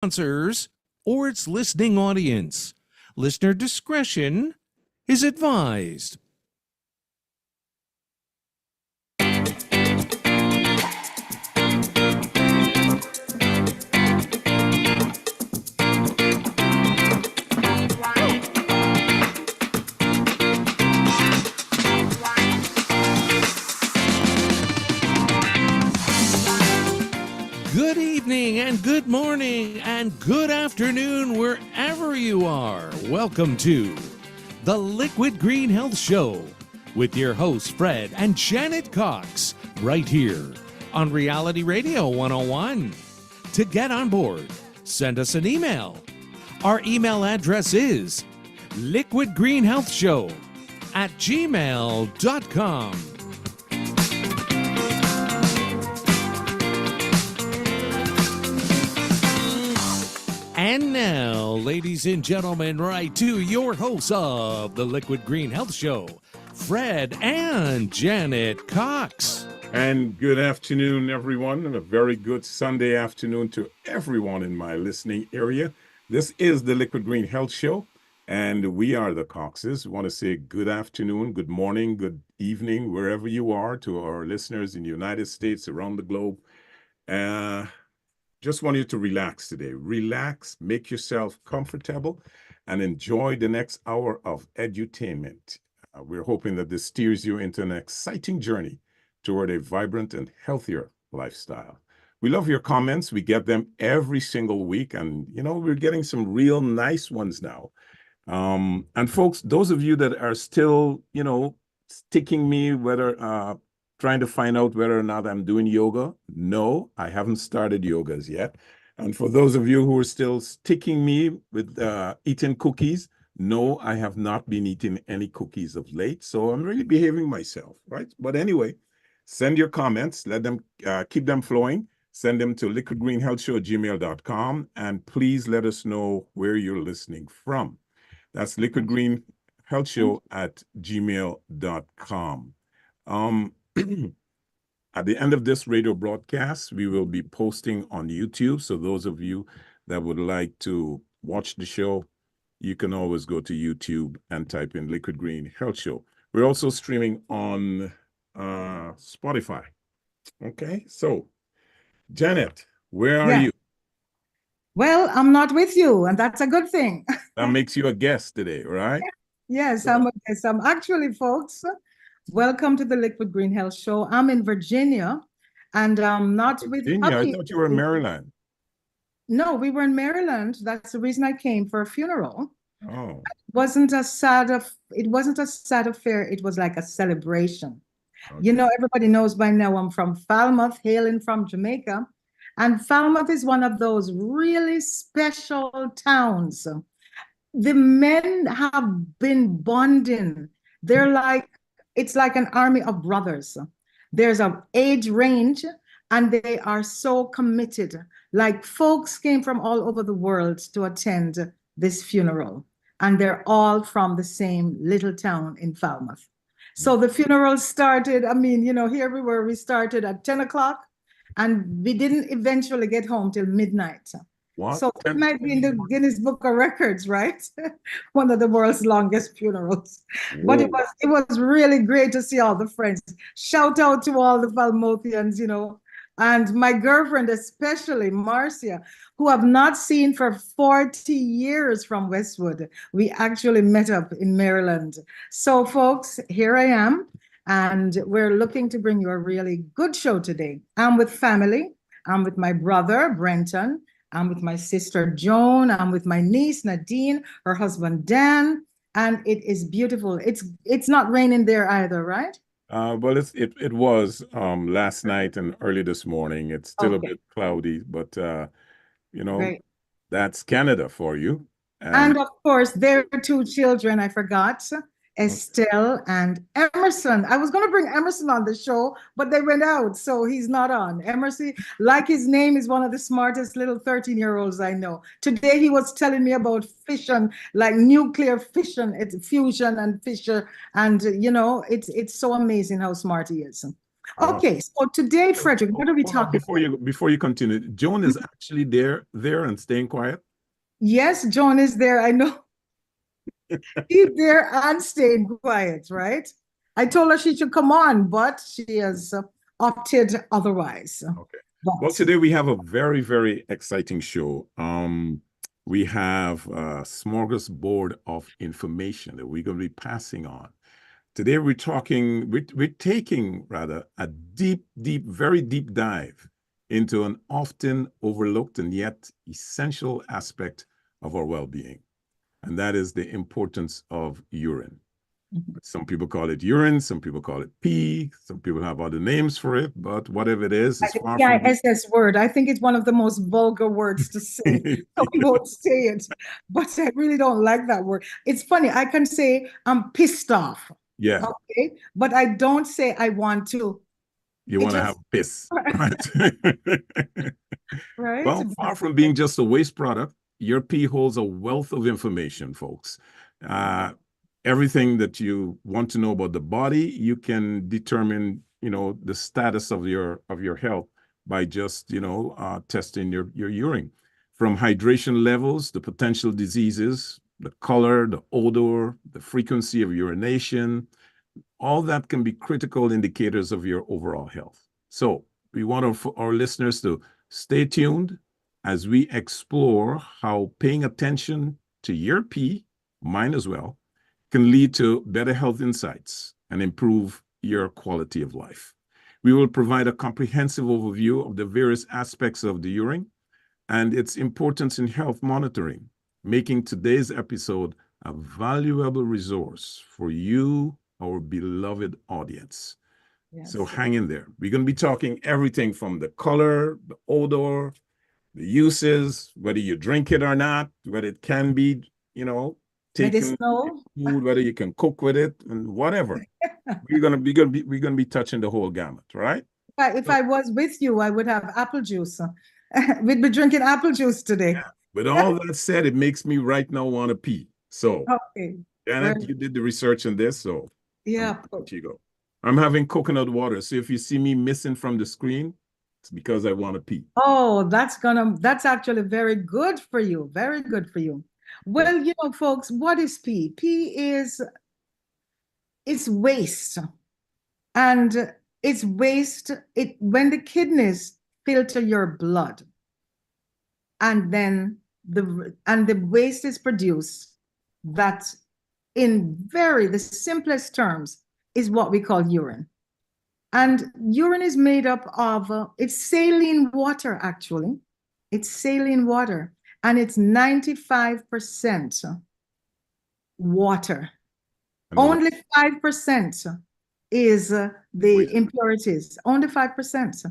sponsors or its listening audience. Listener discretion is advised. Good evening and good morning and good afternoon wherever you are. Welcome to the Liquid Green Health Show with your hosts Fred and Janet Cox right here on Reality Radio 101. To get on board, send us an email. Our email address is liquidgreenhealthshow@gmail.com. And now, ladies and gentlemen, right to your hosts of the Liquid Green Health Show, Fred and Janet Cox. And good afternoon, everyone, and a very good Sunday afternoon to everyone in my listening area. This is the Liquid Green Health Show, and we are the Coxes. I want to say good afternoon, good morning, good evening, wherever you are, to our listeners in the United States, around the globe. Just want you to relax today. Relax, make yourself comfortable, and enjoy the next hour of edutainment. We're hoping that this steers you into an exciting journey toward a vibrant and healthier lifestyle. We love your comments. We get them every single week, and we're getting some real nice ones now. And folks, those of you that are still, sticking me, whether trying to find out whether or not I'm doing yoga. No, I haven't started yogas yet. And for those of you who are still sticking me with eating cookies, no, I have not been eating any cookies of late. So I'm really behaving myself, right? But anyway, send your comments. Let them keep them flowing. Send them to liquidgreenhealthshow@gmail.com. And please let us know where you're listening from. That's liquidgreenhealthshow@gmail.com. At the end of this radio broadcast, we will be posting on YouTube. So those of you that would like to watch the show, you can always go to YouTube and type in Liquid Green Health Show. We're also streaming on Spotify. Okay, so Janet, where are you? Well, I'm not with you, and that's a good thing. That makes you a guest today, right? Yes, I'm a guest. I'm actually, folks, welcome to the Liquid Green Health Show. I'm in Virginia, and I'm not Virginia? with I thought you were in Maryland. No, we were in Maryland. That's the reason I came, for a funeral. Oh. It wasn't a sad affair. It was like a celebration. Okay. Everybody knows by now I'm from Falmouth, hailing from Jamaica. And Falmouth is one of those really special towns. The men have been bonding. It's like an army of brothers. There's an age range, and they are so committed. Like, folks came from all over the world to attend this funeral, and they're all from the same little town in Falmouth. So the funeral started, here we started at 10 o'clock, and we didn't eventually get home till midnight. What? So it might be in the Guinness Book of Records, right? One of the world's longest funerals. Whoa. But it was really great to see all the friends. Shout out to all the Falmouthans, and my girlfriend, especially Marcia, who I've not seen for 40 years from Westwood. We actually met up in Maryland. So folks, here I am, and we're looking to bring you a really good show today. I'm with family. I'm with my brother, Brenton. I'm with my sister, Joan. I'm with my niece, Nadine, her husband, Dan, and it is beautiful. It's not raining there either, right? Well, it was last night and early this morning. It's still a bit cloudy, but Great. That's Canada for you. And of course, their two children, I forgot, Estelle and Emerson. I was going to bring Emerson on the show, but they went out, so he's not on. Emerson, like his name, is one of the smartest little 13-year-olds I know. Today, he was telling me about fission, like nuclear fission, fusion and fission. And, it's so amazing how smart he is. Okay, so today, Frederick, what are we Hold on, talking about? before you continue, Joan is actually there and staying quiet. Yes, Joan is there. I know he's there and staying quiet, right? I told her she should come on, but she has opted otherwise. Okay. Well, But today we have a very, very exciting show. We have a smorgasbord of information that we're going to be passing on. Today we're taking rather a deep, very deep dive into an often overlooked and yet essential aspect of our well-being, and that is the importance of urine. Some people call it urine, some people call it pee, some people have other names for it, but whatever it is, it's far from PISS word, I think it's one of the most vulgar words to say. So we won't say it, but I really don't like that word. It's funny, I can say I'm pissed off. Yeah. Okay, but I don't say I want to. You want to have piss, right? Right. Well, far from being just a waste product, your pee holds a wealth of information, folks. Everything that you want to know about the body, you can determine, the status of your health by just, testing your urine. From hydration levels, the potential diseases, the color, the odor, the frequency of urination, all that can be critical indicators of your overall health. So we want our listeners to stay tuned as we explore how paying attention to your pee, mine as well, can lead to better health insights and improve your quality of life. We will provide a comprehensive overview of the various aspects of the urine and its importance in health monitoring, making today's episode a valuable resource for you, our beloved audience. Yes. So hang in there. We're going to be talking everything from the color, the odor, the uses, whether you drink it or not, whether it can be, taken food, whether you can cook with it, and whatever. we're gonna be touching the whole gamut, right? If I was with you, I would have apple juice. We'd be drinking apple juice today. Yeah. With all that said, it makes me right now want to pee. So, okay, Janet, you did the research on this, so yeah. You go. I'm having coconut water, so if you see me missing from the screen, it's because I want to pee. Oh, that's actually very good for you. Very good for you. Well, folks, what is pee? Pee is waste. And it's waste when the kidneys filter your blood, and then the waste is produced, that in the simplest terms is what we call urine. And urine is made up of it's saline water, actually. It's saline water, and it's 95% water. Only 5% is the impurities, only 5%.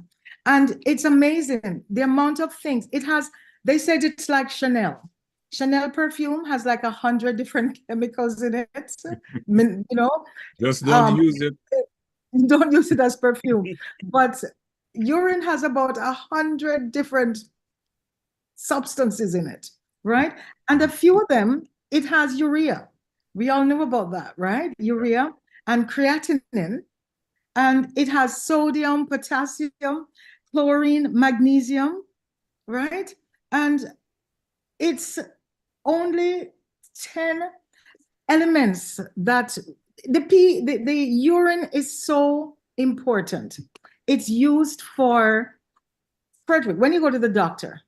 And it's amazing the amount of things it has. They said it's like Chanel. Chanel perfume has like 100 different chemicals in it. Just don't use it. Don't use it as perfume. But urine has about 100 different substances in it, right? And a few of them, it has urea. We all know about that, right? Urea and creatinine. And it has sodium, potassium, chlorine, magnesium, right? And it's only 10 elements that the urine is so important. It's used for, Frederick, when you go to the doctor,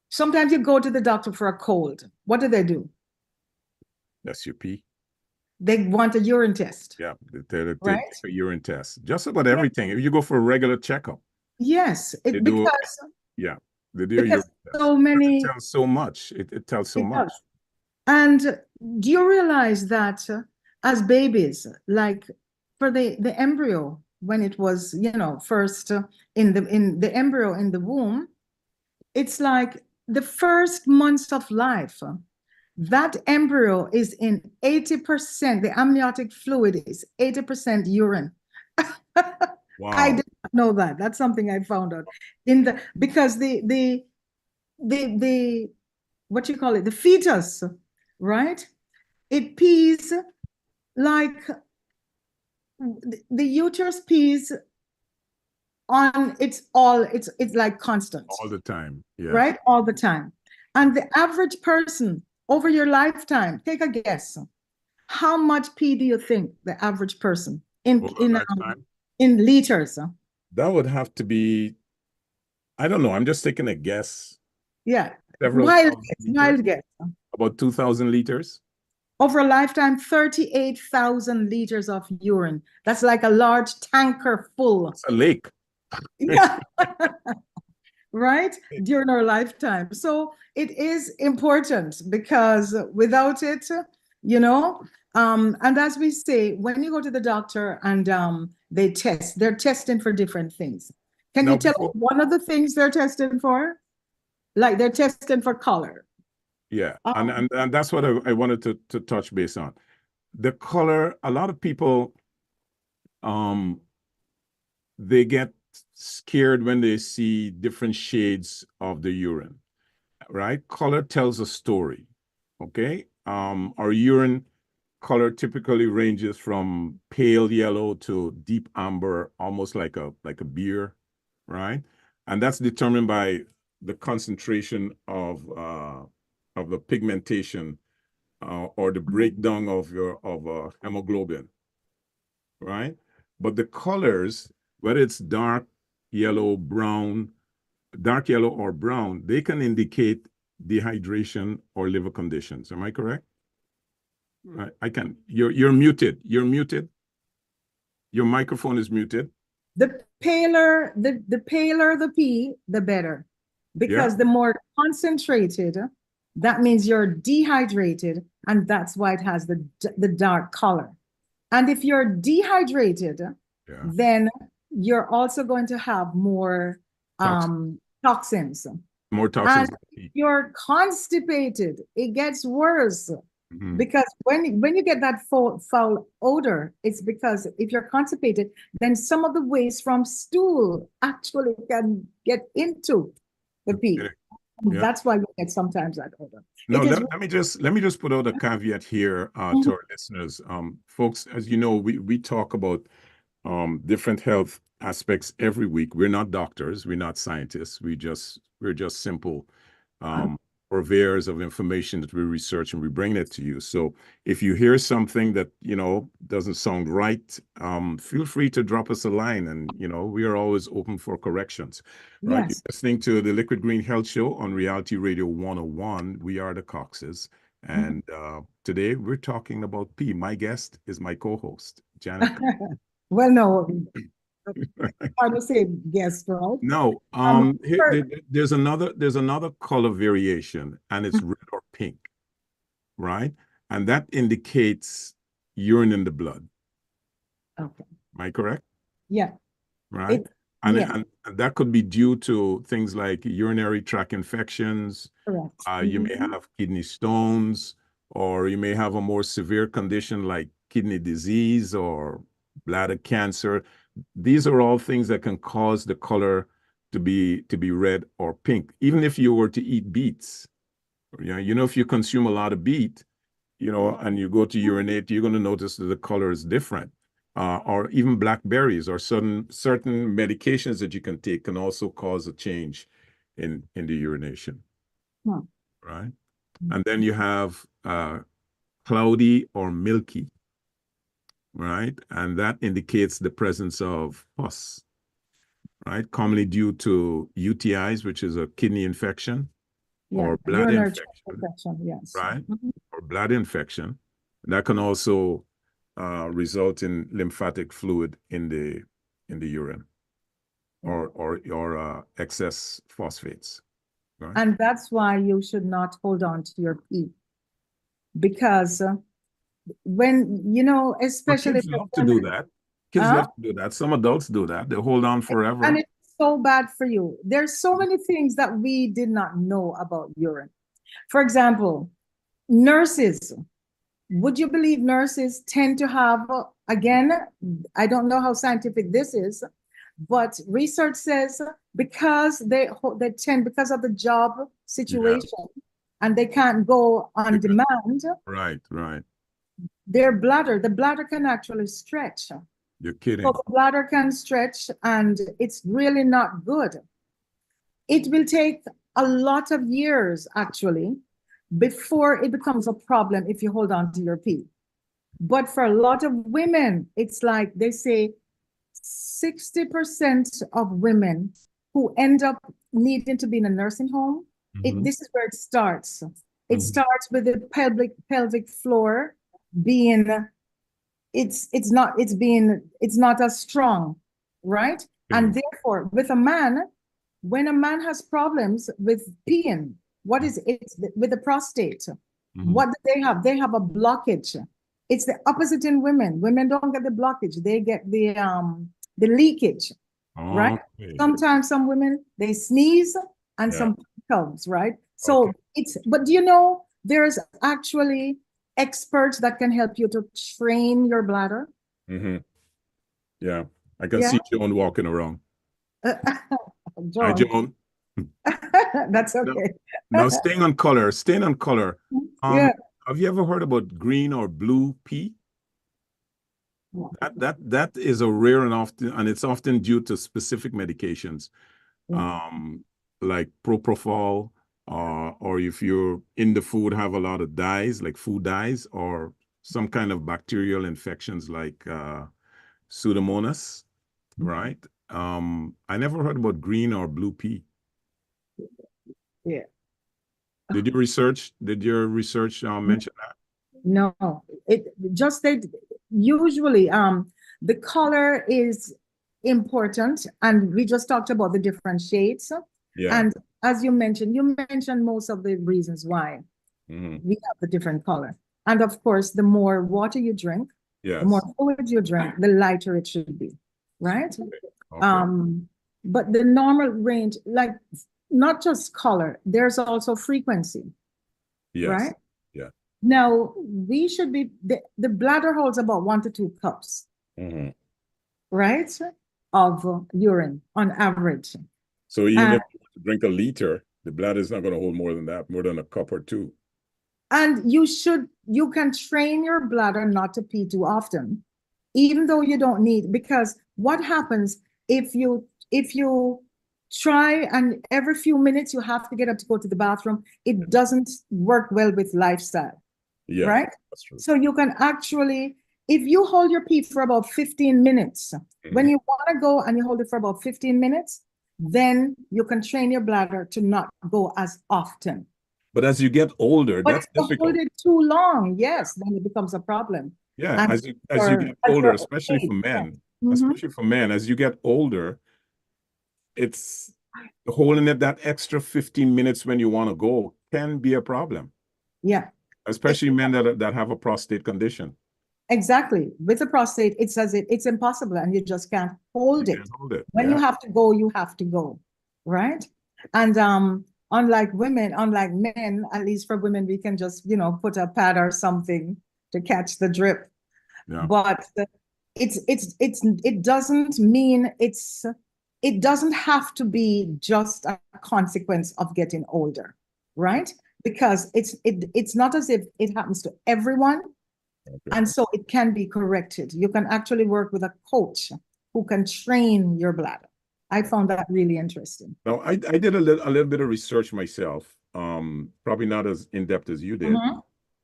sometimes you go to the doctor for a cold. What do? That's your pee. They want a urine test. Yeah, they right? A urine test. Just about everything. If you go for a regular checkup. Yes, they do your urine test. So many. It tells so much. It tells so much. Does. And do you realize that as babies, like for the embryo, when it was, first in the embryo in the womb, it's like the first months of life, that embryo is in 80%, the amniotic fluid is 80% urine. Wow. I did not know that. That's something I found out because the what you call it, the fetus, right? It pees like the uterus pees it's like constant, All the time. Yeah. right? All the time. And the average person over your lifetime, take a guess. How much pee do you think the average person Over a lifetime. in liters? That would have to be, I don't know. I'm just taking a guess. Yeah. Several Wild thousand guess, liters. wild guess. About 2,000 liters. Over a lifetime, 38,000 liters of urine. That's like a large tanker full. It's a lake. Yeah. Right? During our lifetime. So it is important because without it, and as we say, when you go to the doctor and they're testing for different things. Can you tell me one of the things they're testing for? Like they're testing for color. Yeah, and that's what I wanted to touch base on. The color, a lot of people, they get scared when they see different shades of the urine, right? Color tells a story, okay? Our urine color typically ranges from pale yellow to deep amber, almost like a beer, right? And that's determined by the concentration of the pigmentation or the breakdown of hemoglobin, right? But the colors, whether it's dark yellow or brown, they can indicate dehydration or liver conditions. Am I correct? Right. You're muted. You're muted. Your microphone is muted. The paler the pee, the better. Because the more concentrated, that means you're dehydrated, and that's why it has the dark color. And if you're dehydrated, then you're also going to have more toxins. More toxins. And if you're constipated, it gets worse. Because when you get that foul odor, it's because if you're constipated, then some of the waste from stool actually can get into the pee. That's why we get sometimes that odor. No, let me just put out a caveat here to our listeners. Folks, as you know, we talk about different health aspects every week. We're not doctors, we're not scientists. We're just simple purveyors of information that we research and we bring it to you. So if you hear something that doesn't sound right, feel free to drop us a line, and we are always open for corrections. Right? You're listening to the Liquid Green Health Show on Reality Radio 101. We are the Coxes, and today we're talking about pee. My guest is my co-host, Janet. Well, no. Hard to say guest, right? No, there's another color variation, and it's red or pink, right? And that indicates urine in the blood. Okay. Am I correct? Yeah. Right. And that could be due to things like urinary tract infections. Correct. You may have kidney stones, or you may have a more severe condition like kidney disease or bladder cancer. These are all things that can cause the color to be red or pink. Even if you were to eat beets, if you consume a lot of beet, and you go to urinate, you're going to notice that the color is different. Or even blackberries or certain medications that you can take can also cause a change in the urination. Right? And then you have cloudy or milky. Right? And that indicates the presence of pus, right? Commonly due to UTIs, which is a kidney infection, or bladder infection, yes. Right? Or bladder infection. That can also result in lymphatic fluid in the urine, or excess phosphates. Right? And that's why you should not hold on to your pee, because when especially kids love to do that. Kids love to do that. Some adults do that. They hold on forever. And it's so bad for you. There's so many things that we did not know about urine. For example, nurses. Would you believe nurses tend to have, again, I don't know how scientific this is, but research says because because of the job situation and they can't go on demand. Right. The bladder can actually stretch. You're kidding. So the bladder can stretch and it's really not good. It will take a lot of years actually before it becomes a problem if you hold on to your pee. But for a lot of women, it's like they say 60% of women who end up needing to be in a nursing home, this is where it starts. It starts with the pelvic floor being it's not as strong, right? And therefore, with a man, when a man has problems with peeing, what is it with the prostate? What do they have? They have a blockage. It's the opposite in women. Women don't get the blockage; they get the leakage, right? Sometimes some women they sneeze and some comes, right? So but do you know there's actually experts that can help you to train your bladder? Yeah, I can see Joan walking around. Hi, John. Joan. That's okay. Now, staying on color. Yeah. Have you ever heard about green or blue pee? That is a rare and it's often due to specific medications, like propofol, or if you're in the food have a lot of dyes, like food dyes, or some kind of bacterial infections like Pseudomonas, right? I never heard about green or blue pea. Yeah. Did your research mention that? No, it just they usually the color is important, and we just talked about the different shades. Yeah. And as you mentioned most of the reasons why we have the different color. And of course, the more water you drink, the more fluid you drink, the lighter it should be, right? Okay. But the normal range, like not just color, there's also frequency, right? Yeah. Now, we should be, the bladder holds about 1 to 2 cups, right, of urine on average. So even if you drink a liter, the bladder is not going to hold more than that, more than a cup or two. And you can train your bladder not to pee too often, even though you don't need, because what happens if you try and every few minutes you have to get up to go to the bathroom, it doesn't work well with lifestyle. Yeah, right? That's true. So you can actually, if you hold your pee for about 15 minutes, when you want to go and you hold it for about 15 minutes, then you can train your bladder to not go as often. But as you get older, But that's if you difficult. hold it too long, yes, then it becomes a problem. Yeah, And as you get older, especially for men, as you get older, it's holding it that extra 15 minutes when you want to go can be a problem. Yeah. Especially men that have a prostate condition. Exactly. With a prostate, it says it's impossible and you just can't hold it. When you have to go, you have to go, right? And unlike men, at least for women, we can just, put a pad or something to catch the drip. Yeah. But it doesn't mean it doesn't have to be just a consequence of getting older, right? Because it's not as if it happens to everyone. Okay. And so it can be corrected. You can actually work with a coach who can train your bladder. I found that really interesting. Now, I did a little bit of research myself, probably not as in-depth as you did.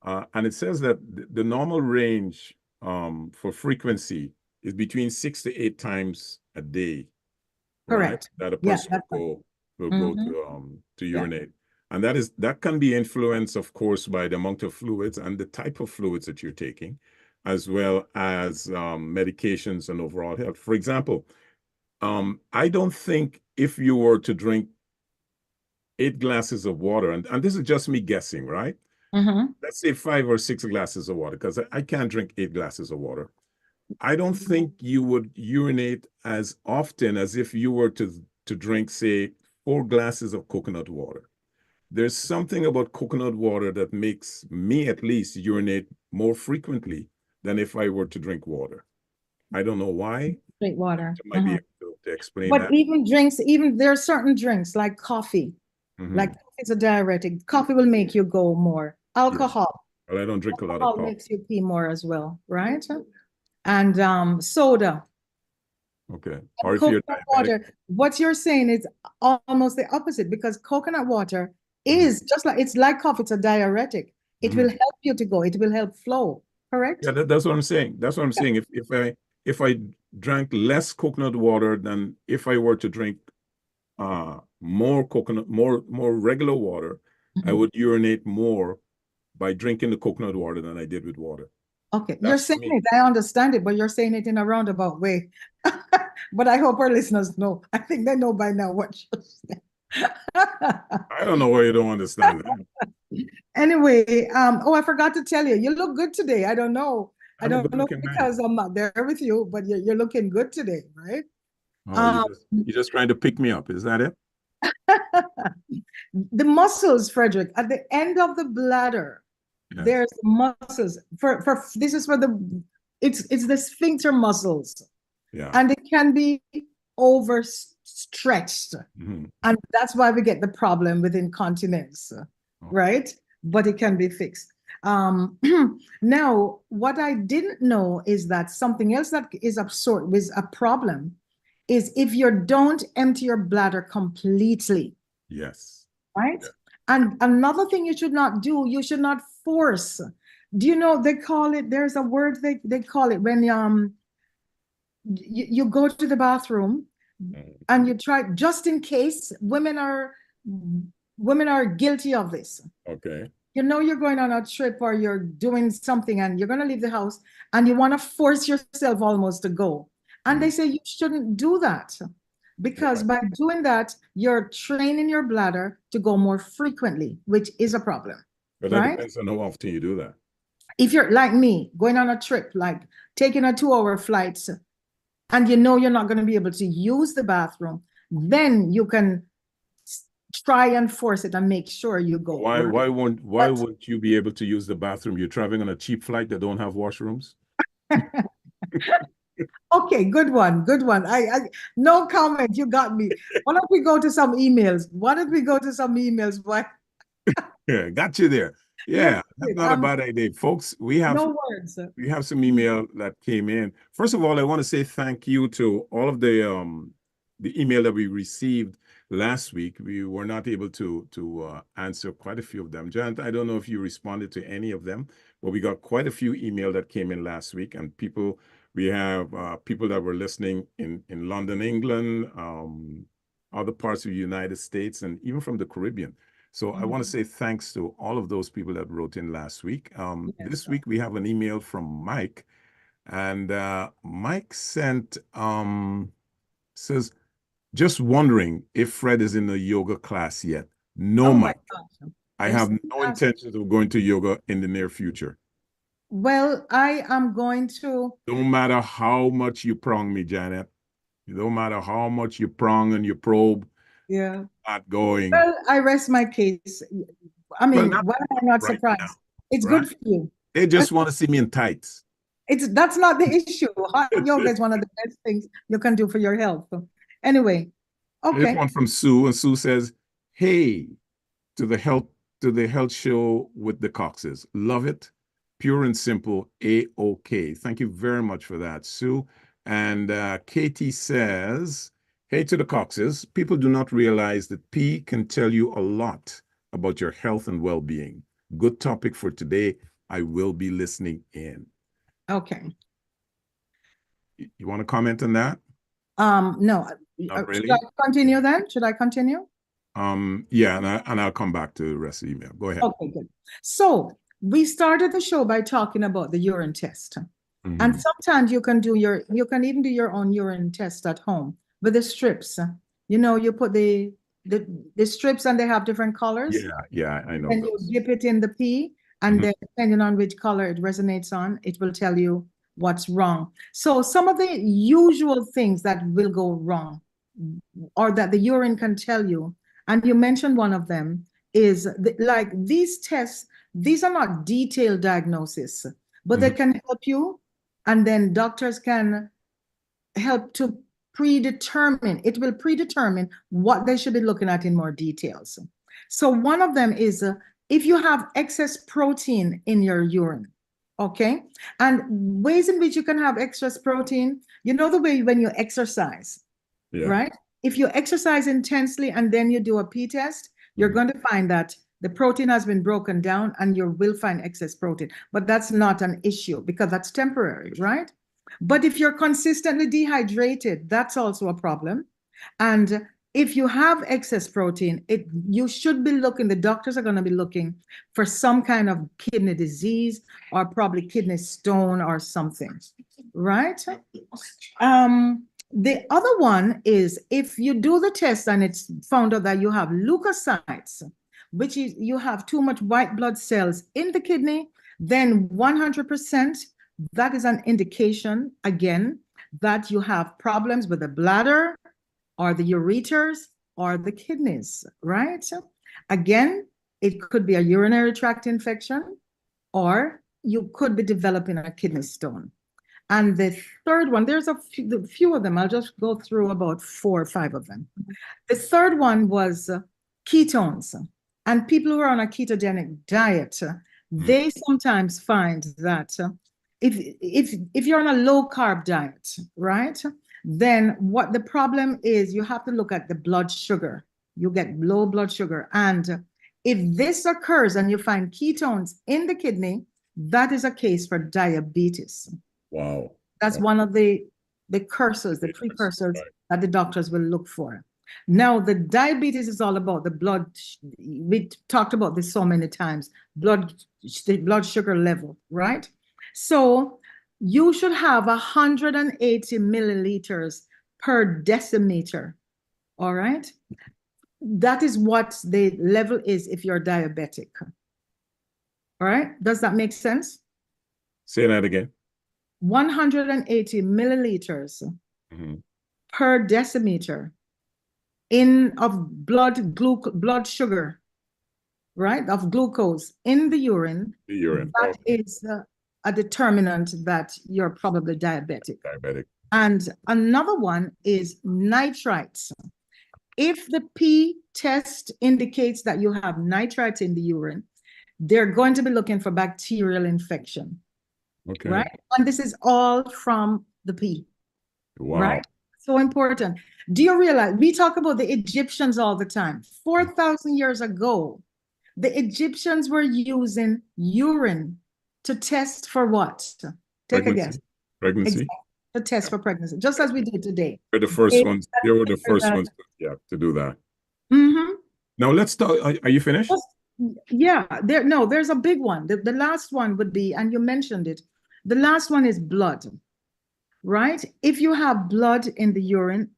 And it says that the normal range for frequency is between 6 to 8 times a day. Correct. Right? That a person will go to urinate. And that can be influenced, of course, by the amount of fluids and the type of fluids that you're taking, as well as medications and overall health. For example, I don't think if you were to drink 8 glasses of water, and this is just me guessing, right? Let's say 5 or 6 glasses of water, because I can't drink 8 glasses of water. I don't think you would urinate as often as if you were to drink, say, 4 glasses of coconut water. There's something about coconut water that makes me, at least, urinate more frequently than if I were to drink water. I don't know why. Drink water. I might be able to explain but that. Even there are certain drinks like coffee. Like coffee is a diuretic. Coffee will make you go more. Alcohol. Well, I don't drink a lot of coffee. Makes you pee more as well, right? and soda. Okay. And Or if you're coconut diabetic. water. What you're saying is almost the opposite, because coconut water Mhm. is just like, it's like coffee, it's a diuretic. It will help you to go, it will help flow, correct? Yeah, that's what I'm saying. That's what I'm saying. If I drank less coconut water than if I were to drink more regular water, I would urinate more by drinking the coconut water than I did with water. Okay, you're That's for saying me. it, I understand it, but you're saying it in a roundabout way. But I hope our listeners know. I think they know by now what you're saying. I don't know why you don't understand that. Anyway, oh, I forgot to tell you, you look good today. I don't know. I I'm a don't good know looking man. because I'm not there with you, but you're looking good today, right? Oh, Um, you're just trying to pick me up. Is that it? the muscles, Frederick, at the end of the bladder, Yes. there's muscles for this is for the it's the sphincter muscles, Yeah. and it can be overstretched, and that's why we get the problem with incontinence, right? But it can be fixed. Now, what I didn't know is that something else that is absorbed with a problem is if you don't empty your bladder completely, Yes. right? Yeah. And another thing you should not do, you should not force. Do you know they call it, there's a word they call it when you go to the bathroom and you try, just in case women are guilty of this. Okay. You know you're going on a trip or you're doing something and you're going to leave the house and you want to force yourself almost to go. And they say you shouldn't do that, because by doing that, you're training your bladder to go more frequently, which is a problem, But that right? depends on how often you do that. If you're like me, going on a trip, like taking a 2-hour flight, and you know you're not going to be able to use the bathroom, then you can try and force it and make sure you go. Why right? won't you be able to use the bathroom? You're traveling on a cheap flight that don't have washrooms? Okay, good one, good one. I no comment. You got me. Why don't we go to some emails? Why don't we go to some emails? Why? Yeah, got you there. Yeah, that's not a bad idea. Folks, we have No words. some email that came in. First of all, I want to say thank you to all of the email that we received last week. We were not able to answer quite a few of them. Janet, I don't know if you responded to any of them, but we got quite a few email that came in last week, and we have people that were listening in London, England, other parts of the United States, and even from the Caribbean. So I want to say thanks to all of those people that wrote in last week. This week we have an email from Mike, and Mike says, just wondering if Fred is in a yoga class yet. No, Mike. I have no intentions of going to yoga in the near future. Well, I am going to. No matter how much you prong me, Janet. No matter how much you prong and you probe. Yeah. Not going. Well, I rest my case. I mean, why am I not right surprised? now, It's right? good for you. They just want to see me in tights. That's not the issue. Hot yoga is one of the best things you can do for your health. Anyway, Here's okay. one from Sue, and Sue says, "Hey, to the health show with the Coxes. Love it. Pure and simple. A-OK. Thank you very much for that, Sue." And Katie says, "Hey to the Coxes. People do not realize that pee can tell you a lot about your health and well-being. Good topic for today. I will be listening in." Okay. You want to comment on that? No. Not really. Should I continue then? Should I continue? Yeah, and I'll come back to the rest of the email. Go ahead. Okay, good. So we started the show by talking about the urine test. And sometimes you can even do your own urine test at home with the strips. You know, you put the strips and they have different colors. Yeah, I know. And you dip it in the pee, and then depending on which color it resonates on, it will tell you what's wrong. So some of the usual things that will go wrong, or that the urine can tell you, and you mentioned one of them, is like these tests, these are not detailed diagnosis, but they can help you, and then doctors can help to predetermine, it will predetermine what they should be looking at in more details. So one of them is if you have excess protein in your urine, Okay. And ways in which you can have excess protein, you know, the way when you exercise, Yeah. right? If you exercise intensely and then you do a P test, you're going to find that the protein has been broken down and you will find excess protein. But that's not an issue because that's temporary, right? But if you're consistently dehydrated, that's also a problem. And if you have excess protein, you should be looking, the doctors are going to be looking for some kind of kidney disease or probably kidney stone or something, right? The other one is if you do the test and it's found out that you have leukocytes, which is you have too much white blood cells in the kidney, then 100% that is an indication, again, that you have problems with the bladder or the ureters or the kidneys, right? Again, it could be a urinary tract infection or you could be developing a kidney stone. And the third one, there's a few of them. I'll just go through about 4 or 5 of them. The third one was ketones. And people who are on a ketogenic diet, they sometimes find that if you're on a low carb diet, right, then what the problem is, you have to look at the blood sugar. You get low blood sugar. And if this occurs and you find ketones in the kidney, that is a case for diabetes. Wow. That's one of the precursors that the doctors will look for. Now, the diabetes is all about the blood. We talked about this so many times, the blood sugar level, right? So you should have 180 milliliters per decimeter, all right? That is what the level is if you're diabetic. All right, does that make sense? Say that again. 180 milliliters per decimeter of blood sugar, right, of glucose in the urine. The urine. That is a determinant that you're probably diabetic. And another one is nitrites. If the P test indicates that you have nitrites in the urine, they're going to be looking for bacterial infection. Okay. Right? And this is all from the P. Wow. Right? So important. Do you realize we talk about the Egyptians all the time? 4,000 years ago, the Egyptians were using urine to test for what? Take a guess. Pregnancy. Exactly. To test for pregnancy, just as we did today. They were the first ones to do that. Mm-hmm. Now let's talk. Are you finished? Yeah, there's a big one. The last one would be, and you mentioned it, the last one is blood, right? If you have blood in the urine,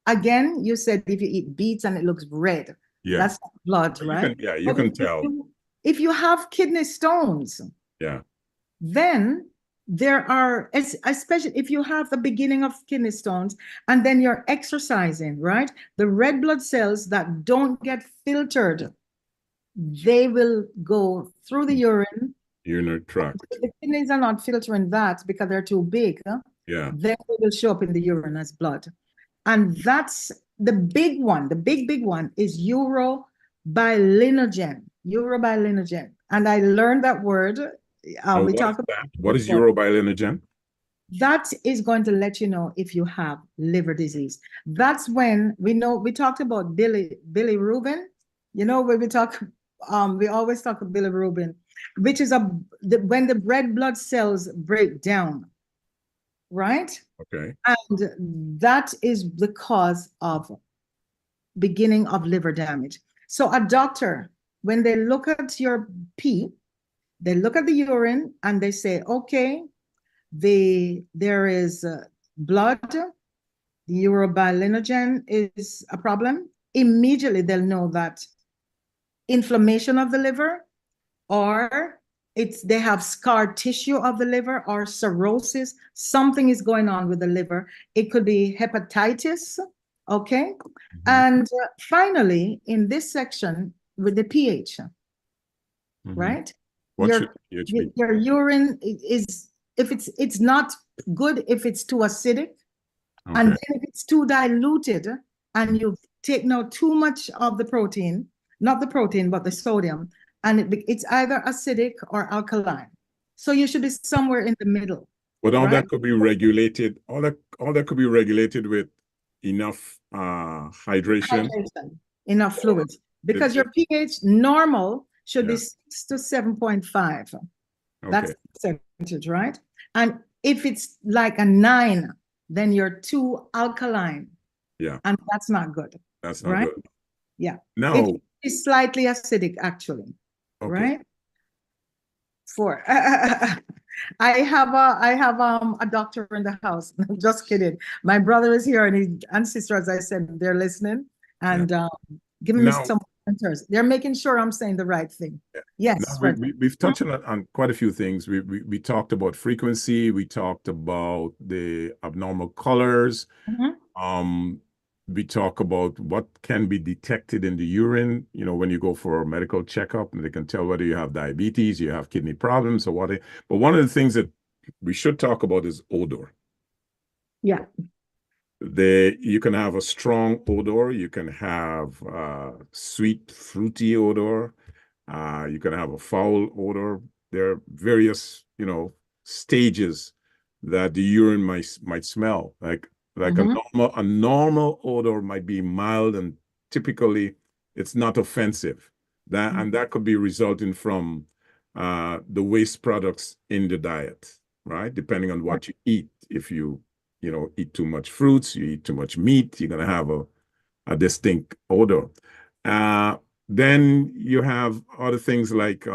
again, you said if you eat beets and it looks red, that's blood, right? You can tell. If you have kidney stones, then there are, especially if you have the beginning of kidney stones and then you're exercising, right? The red blood cells that don't get filtered, they will go through the urine. Urinary tract. The kidneys are not filtering that because they're too big. Then they will show up in the urine as blood. And that's the big one. The big one is urobilinogen. Urobilinogen. And I learned that word. What is urobilinogen? That is going to let you know if you have liver disease. That's when we talked about bilirubin. You know, when we always talk about bilirubin, which is when the red blood cells break down, right? Okay. And that is the cause of beginning of liver damage. So a doctor, when they look at your pee, they look at the urine and they say, okay, there is blood, the urobilinogen is a problem. Immediately they'll know that inflammation of the liver, or they have scar tissue of the liver or cirrhosis. Something is going on with the liver. It could be hepatitis, okay? And finally, in this section with the pH, right? Your urine is, if it's not good, if it's too acidic, and then if it's too diluted and you take now too much of the protein, not the protein, but the sodium, and it's either acidic or alkaline. So you should be somewhere in the middle, But all right? that could be regulated. All that could be regulated with enough hydration. Hydration, enough Or fluids. Because the- your pH normal should be yeah. 6 to 7.5. That's Okay. the percentage, right? And if it's like a 9, then you're too alkaline. Yeah. And that's not good, That's not right? good. Yeah. Now, It is slightly acidic, actually, okay. right? For I have a doctor in the house. Just kidding. My brother is here and sister, as I said, they're listening and giving me Now, some pointers. They're making sure I'm saying the right thing. now Yes, right. we've touched on quite a few things. We talked about frequency. We talked about the abnormal colors. Mhm. We talk about what can be detected in the urine, when you go for a medical checkup, and they can tell whether you have diabetes, you have kidney problems, or what. But one of the things that we should talk about is odor. Yeah. You can have a strong odor, you can have sweet, fruity odor, you can have a foul odor. There are various, stages that the urine might smell. Like Mhm. a normal odor might be mild, and typically it's not offensive. And that could be resulting from the waste products in the diet, right? Depending on what you eat. If you eat too much fruits, you eat too much meat, you're gonna have a distinct odor. Then you have other things like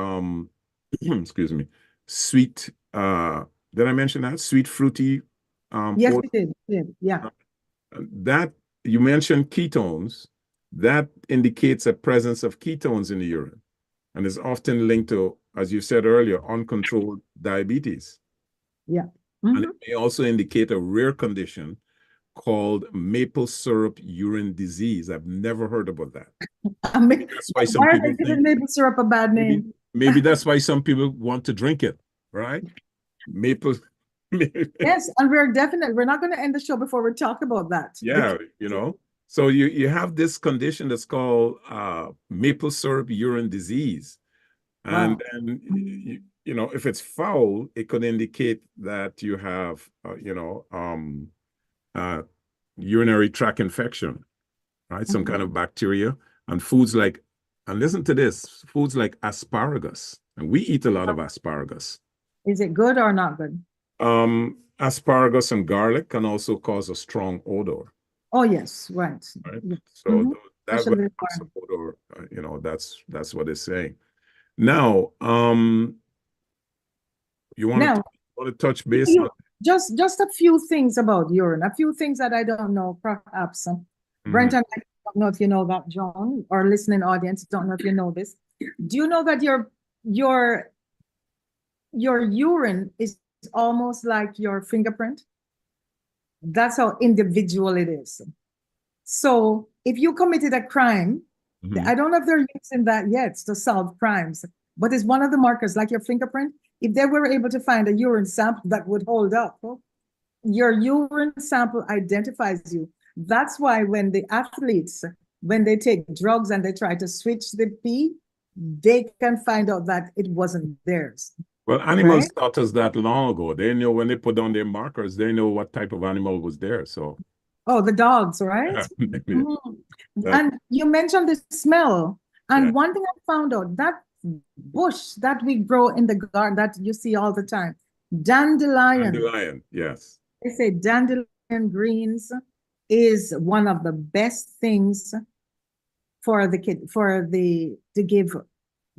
excuse me, sweet. Did I mention that? Sweet, fruity Yes, odor. we did. Yeah. That you mentioned ketones, that indicates a presence of ketones in the urine and is often linked to, as you said earlier, uncontrolled diabetes. Yeah. And it may also indicate a rare condition called maple syrup urine disease. I've never heard about that. That's why some Why are people they think giving maple syrup a bad name? maybe that's why some people want to drink it, right? Maple. Yes, and we're not going to end the show before we talk about that. Yeah, So you have this condition that's called maple syrup urine disease. Wow. And if it's foul, it could indicate that you have urinary tract infection, right? Some kind of bacteria. And and listen to this, foods like asparagus. And we eat a lot of asparagus. Is it good or not good? Asparagus and garlic can also cause a strong odor. Oh, yes, right. Right? So that Especially odor, that's what it's saying. Now, you want to touch base on just a few things about urine, a few things that I don't know, perhaps. Brenton, I don't know if you know that, John, or listening audience, don't know if you know this. Do you know that your urine is almost like your fingerprint? That's how individual it is. So if you committed a crime, I don't know if they're using that yet to solve crimes, but it's one of the markers, like your fingerprint. If they were able to find a urine sample that would hold up, your urine sample identifies you. That's why when the athletes, when they take drugs and they try to switch the pee, they can find out that it wasn't theirs. Well, animals taught us that long ago. They know when they put on their markers, they know what type of animal was there. So, oh, the dogs, right? And you mentioned the smell. And one thing I found out, that bush that we grow in the garden that you see all the time, dandelion. Dandelion, yes. They say dandelion greens is one of the best things for the kid,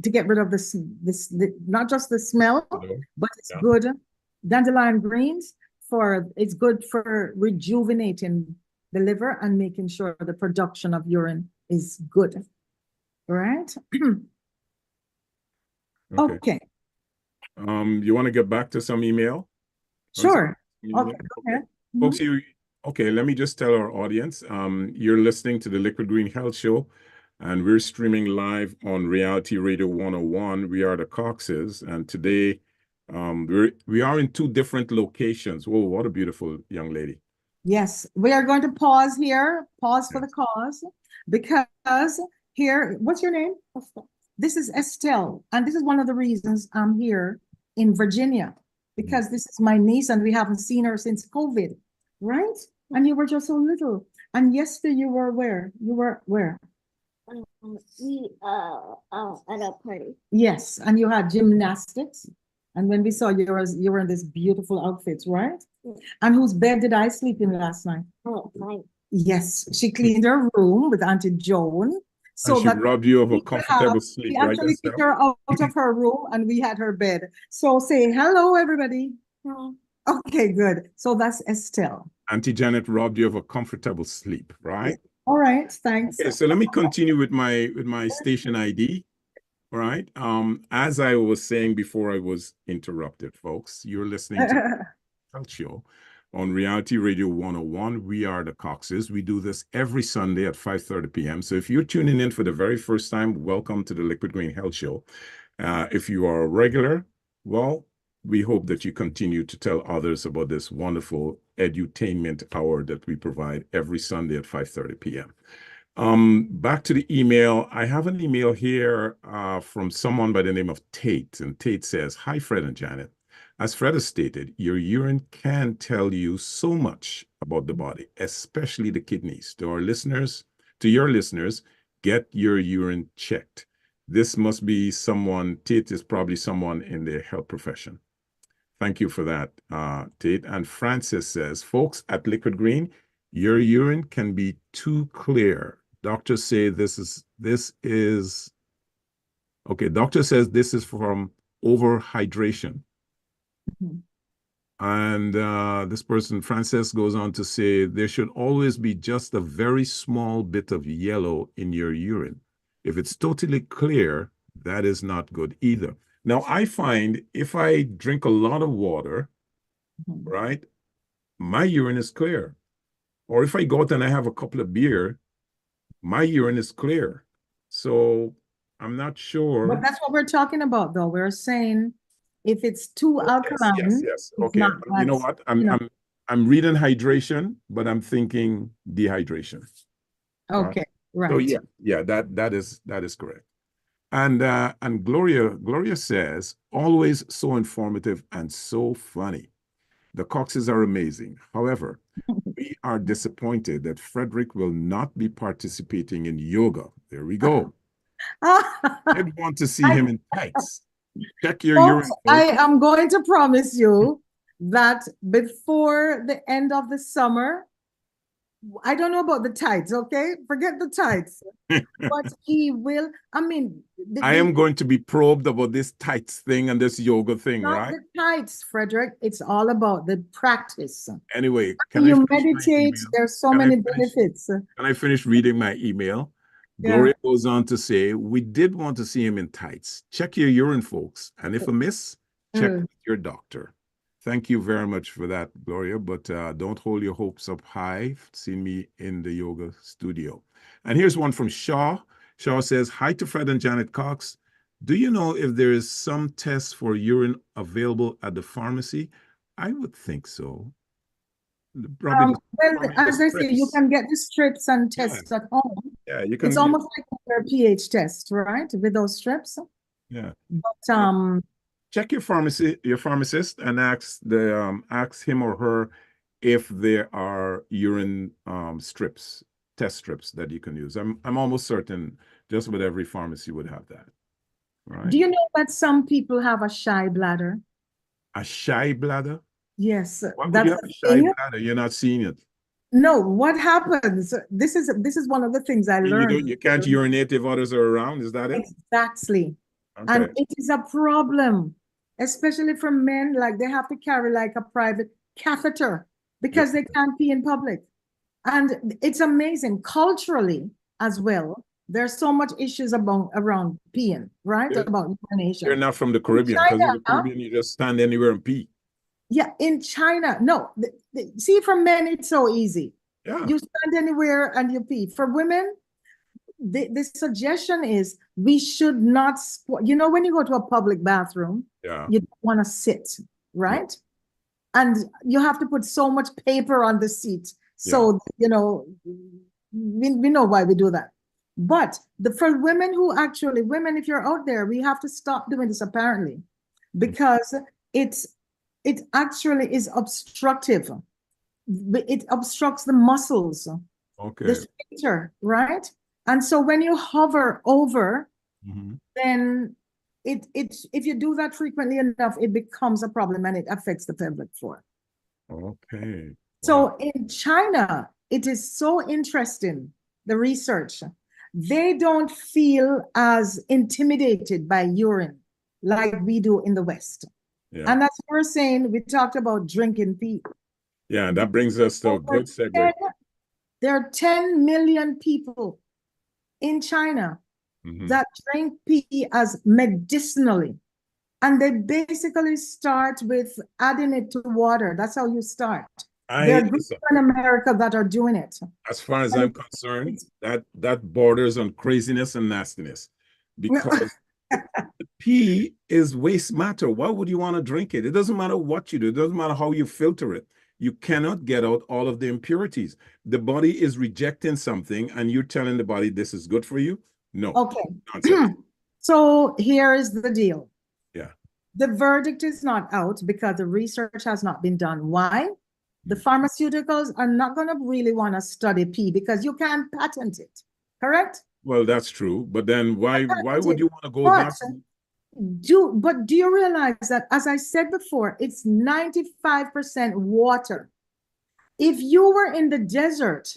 to get rid of this not just the smell, but it's good. Dandelion greens it's good for rejuvenating the liver and making sure the production of urine is good. Right? Okay. You want to get back to some email? Sure. Okay. Folks, let me just tell our audience, you're listening to the Liquid Green Health Show, and we're streaming live on Reality Radio 101. We are the Coxes, and today we are in 2 different locations. Whoa, what a beautiful young lady. Yes, we are going to pause here, for the cause, because here, what's your name? This is Estelle, and this is one of the reasons I'm here in Virginia, because this is my niece and we haven't seen her since COVID, right? And you were just so little. And yesterday you were where? You were where? We at a party. Yes, and you had gymnastics. And when we saw you, you were in this beautiful outfit, right? Yeah. And whose bed did I sleep in last night? Oh, fine. Yes, she cleaned her room with Auntie Joan. So And she that robbed you of a we could comfortable have, sleep, we right, actually Estelle? kicked her out of her room and we had her bed. So say hello, everybody. Hi. Okay, good. So that's Estelle. Auntie Janet robbed you of a comfortable sleep, right? All right, thanks. Okay, so let me continue with my station ID. All right. As I was saying before I was interrupted, folks, you're listening to the Health Show on Reality Radio 101. We are the Coxes. We do this every Sunday at 5:30 p.m. So if you're tuning in for the very first time, welcome to the Liquid Green Health Show. If you are a regular, well, we hope that you continue to tell others about this wonderful edutainment hour that we provide every Sunday at 5:30 p.m. Back to the email. I have an email here from someone by the name of Tate, and Tate says, "Hi, Fred and Janet. As Fred has stated, your urine can tell you so much about the body, especially the kidneys. To your listeners, get your urine checked. This must be someone, Tate is probably someone in the health profession. Thank you for that, Tate." And Francis says, "Folks at Liquid Green, your urine can be too clear. Doctors say Doctor says this is from overhydration." And this person, Frances, goes on to say, "There should always be just a very small bit of yellow in your urine. If it's totally clear, that is not good either." Now, I find if I drink a lot of water, right, my urine is clear. Or if I go out and I have a couple of beer, my urine is clear. So I'm not sure. But that's what we're talking about, though. We're saying if it's too alkaline, Yes. it's Okay. not You know what? I'm reading hydration, but I'm thinking dehydration. okay, right. So yeah, that is correct. And Gloria says, "Always so informative and so funny. The Coxes are amazing. However, we are disappointed that Frederick will not be participating in yoga." There we go. I'd want to see him in tights. Check your urine. Folks, I am going to promise you that before the end of the summer, I don't know about the tights, okay? Forget the tights. But he will, I mean, I am going to be probed about this tights thing and this yoga thing, not right? the tights, Frederick. It's all about the practice. Anyway, When you meditate, there's so many benefits. Can I finish reading my email? Yeah. Gloria goes on to say, "We did want to see him in tights. Check your urine, folks. And if amiss, check with your doctor." Thank you very much for that, Gloria. But don't hold your hopes up high. Seeing me in the yoga studio. And here's one from Shaw. Shaw says, "Hi to Fred and Janet Cox. Do you know if there is some test for urine available at the pharmacy?" I would think so. Well, as I say, you can get the strips and tests at home. Yeah, you can. It's almost like a pH test, right? With those strips. Yeah. But check your pharmacist, and ask him or her if there are urine test strips that you can use. I'm almost certain just about every pharmacy would have that. Right? Do you know that some people have a shy bladder? A shy bladder? Yes. Why would you have a shy bladder? You're not seeing it. No, what happens? This is one of the things I learned. You can't urinate if others are around, is that it? Exactly. Okay. And it is a problem, especially for men, like they have to carry like a private catheter because they can't pee in public. And it's amazing culturally as well. There's so much issues around peeing, right? About urination. You're not from the Caribbean, because in the Caribbean you just stand anywhere and pee. Yeah, in China, no. See, for men, it's so easy. Yeah. You stand anywhere and you pee. For women, the suggestion is we should not, when you go to a public bathroom, you don't want to sit, right? Yeah. And you have to put so much paper on the seat. So, we know why we do that. But for women, if you're out there, we have to stop doing this apparently. because it's it actually is obstructive. It obstructs the muscles, the Okay. sphincter, right? And so when you hover over, Mhm. then if you do that frequently enough, it becomes a problem and it affects the pelvic floor. Okay. Wow. So in China, it is so interesting, the research. They don't feel as intimidated by urine like we do in the West. Yeah. And as we were saying, we talked about drinking pee. Yeah, and that brings us to a Over good segue. 10 There are 10 million people in China Mhm. that drink pee as medicinally. And they basically start with adding it to water. That's how you start. There are groups Listen, in America that are doing it. as far as And I'm concerned, that borders on craziness and nastiness, because pee is waste matter. Why would you want to drink it? It doesn't matter what you do. It doesn't matter how you filter it. You cannot get out all of the impurities. The body is rejecting something, and you're telling the body this is good for you? No. Okay. Nonsense. So here is the deal. Yeah. The verdict is not out because the research has not been done. Why? The pharmaceuticals are not going to really want to study pee because you can't patent it. Correct? Well, that's true. But then why would you want to go But that? do you realize that, as I said before, it's 95% water? If you were in the desert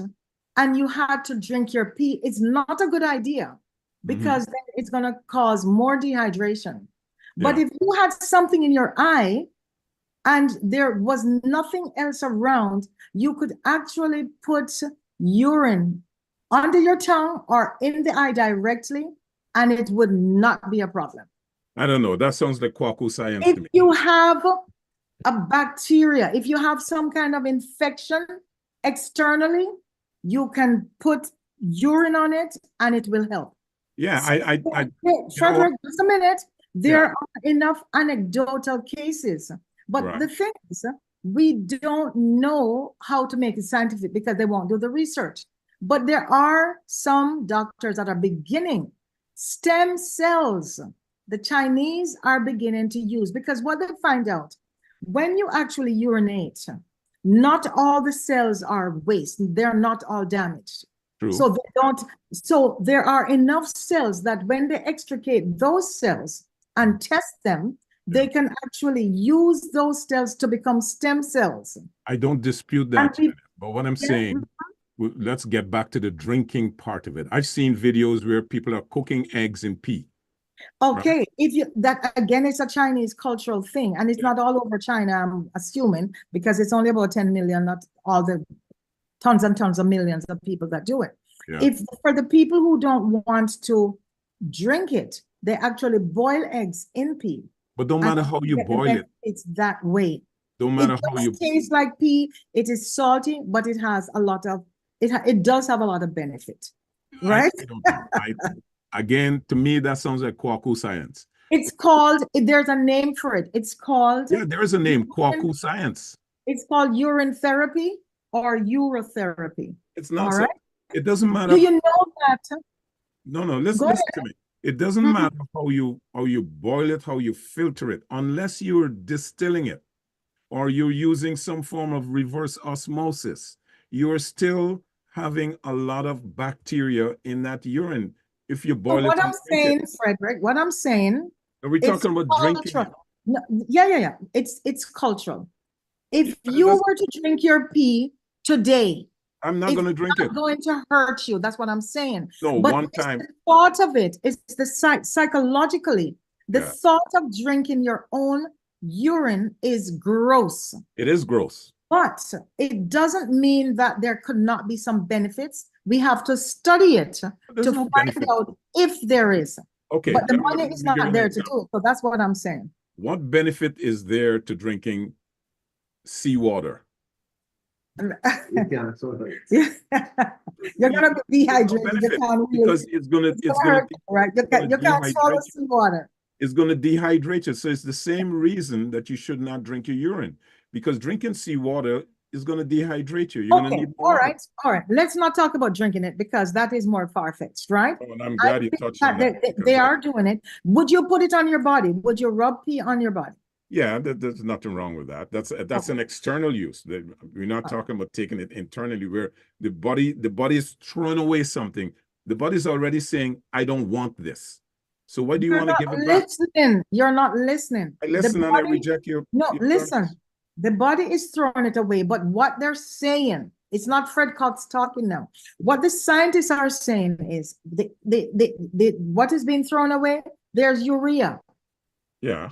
and you had to drink your pee, it's not a good idea because then it's going to cause more dehydration. But Yeah. if you had something in your eye and there was nothing else around, you could actually put urine under your tongue or in the eye directly, and it would not be a problem. I don't know. That sounds like Kwaku science If to me. you have a bacteria, if you have some kind of infection externally, you can put urine on it and it will help. Yeah, Frederick, just a minute. There Yeah. are enough anecdotal cases, but Right. the thing is, we don't know how to make it scientific because they won't do the research. But there are some doctors that are beginning stem cells. The Chinese are beginning to use, because what they find out, when you actually urinate, not all the cells are waste. They're not all damaged. True. So they don't. So there are enough cells that when they extricate those cells and test them, they can actually use those cells to become stem cells. I don't dispute that, but what I'm saying, let's get back to the drinking part of it. I've seen videos where people are cooking eggs in pee. Okay, Right. if you that again, it's a Chinese cultural thing, and it's not all over China, I'm assuming, because it's only about 10 million, not all the tons and tons of millions of people that do it. Yeah. If for the people who don't want to drink it, they actually boil eggs in pee. But don't matter how you boil it. It's that way. Don't matter how you tastes like pee. It is salty, but it has a lot of it does have a lot of benefit, right? I don't know. Again, to me, that sounds like Kwaku science. It's called, there's a name for it. It's called, Yeah, there is a name, Kwaku science. It's called urine therapy or urotherapy. It's not All so, right. it doesn't matter. Do you know that? No, listen to me. It doesn't matter how you boil it, how you filter it, unless you're distilling it or you're using some form of reverse osmosis. You're still having a lot of bacteria in that urine. If you boil What it, I'm saying, Frederick, what I'm saying, are we talking about drinking? No, yeah. It's cultural. If you were to drink your pee today, I'm not going to drink it. It's not going to hurt you. That's what I'm saying. No, but one time. The thought of it is the psychologically, the thought of drinking your own urine is gross. It is gross. But it doesn't mean that there could not be some benefits. We have to study it to find out if there is. Okay. But the money is not there to do it. So that's what I'm saying. What benefit is there to drinking seawater? You're gonna be dehydrated. You can't really, because it's gonna right. You can't swallow seawater. It's gonna dehydrate you. So it's the same reason that you should not drink your urine, because drinking seawater is going to dehydrate you. You're going to Okay, need more water. all right. Let's not talk about drinking it because that is more far-fetched, right? Oh, and I'm I glad you think touched that on that. they are doing it. Would you put it on your body? Would you rub pee on your body? Yeah, there's nothing wrong with that. That's Okay. an external use. We're not talking about taking it internally, where the body is throwing away something. The body's already saying, I don't want this. So why do you You're want to not give it back? listening. You're not listening. I The listen and I body, reject your no, listen. terms. The body is throwing it away, but what they're saying, it's not Fred Cox talking now. What the scientists are saying is what is being thrown away? There's urea. Yeah.